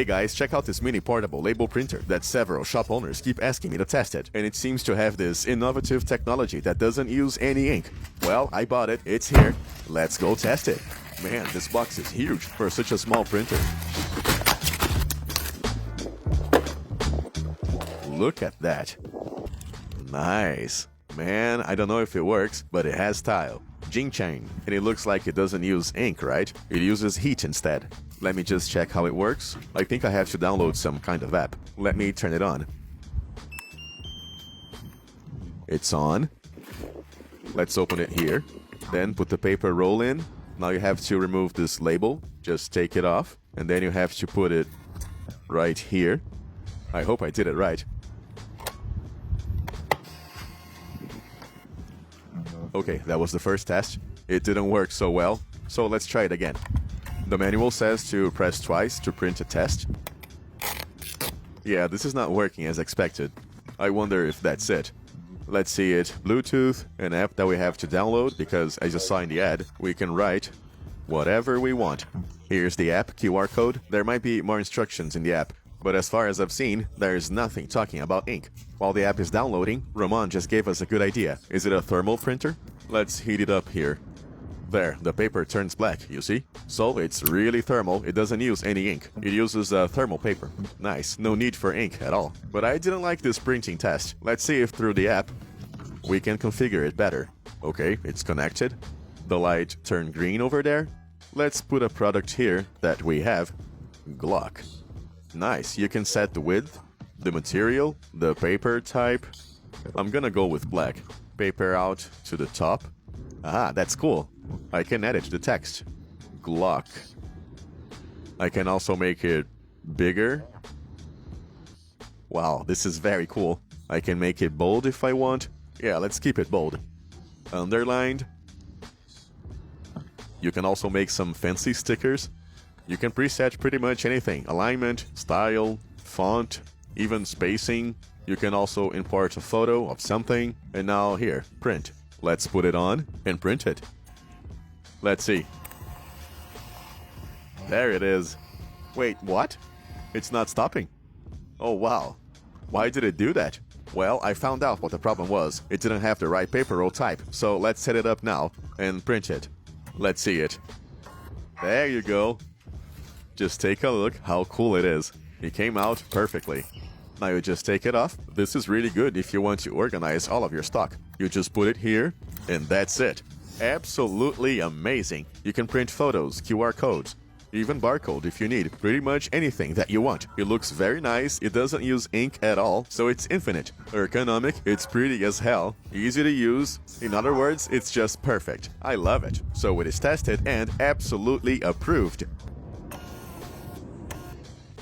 Hey guys, check out this mini portable label printer that several shop owners keep asking me to test it, and it seems to have this innovative technology that doesn't use any ink. Well, I bought it, it's here, let's go test it. Man, this box is huge for such a small printer. Look at that. Nice. Man, I don't know if it works, but it has style. Jing-chang. And it looks like it doesn't use ink, right? It uses heat instead. Let me just check how it works. I think I have to download some kind of app. Let me turn it on. It's on. Let's open it here. Then put the paper roll in. Now you have to remove this label. Just take it off. And then you have to put it right here. I hope I did it right. Okay, that was the first test. It didn't work so well, so let's try it again. The manual says to press twice to print a test. Yeah, this is not working as expected. I wonder if that's it. Let's see it. Bluetooth, an app that we have to download because, as you saw in the ad, we can write whatever we want. Here's the app QR code. There might be more instructions in the app, but as far as I've seen, there's nothing talking about ink. While the app is downloading, Roman just gave us a good idea. Is it a thermal printer? Let's heat it up here. There, the paper turns black, you see? So it's really thermal, it doesn't use any ink. It uses thermal paper. Nice, no need for ink at all. But I didn't like this printing test. Let's see if through the app we can configure it better. Okay, it's connected. The light turned green over there. Let's put a product here that we have. Glock. Nice, you can set the width, the material, the paper type. I'm gonna go with black. Paper out to the top. Ah, that's cool. I can edit the text. Glock. I can also make it bigger. Wow, this is very cool. I can make it bold if I want. Yeah, let's keep it bold. Underlined. You can also make some fancy stickers. You can preset pretty much anything. Alignment, style, font, even spacing. You can also import a photo of something. And now here, print. Let's put it on and print it. Let's see. There it is. Wait, what? It's not stopping. Oh wow. Why did it do that? Well, I found out what the problem was. It didn't have the right paper roll type. So let's set it up now and print it. Let's see it. There you go. Just take a look how cool it is. It came out perfectly. Now you just take it off. This is really good if you want to organize all of your stock. You just put it here, and that's it. Absolutely amazing. You can print photos, QR codes, even barcode if you need. Pretty much anything that you want. It looks very nice. It doesn't use ink at all, so it's infinite. Ergonomic, it's pretty as hell. Easy to use. In other words, it's just perfect. I love it. So it is tested and absolutely approved.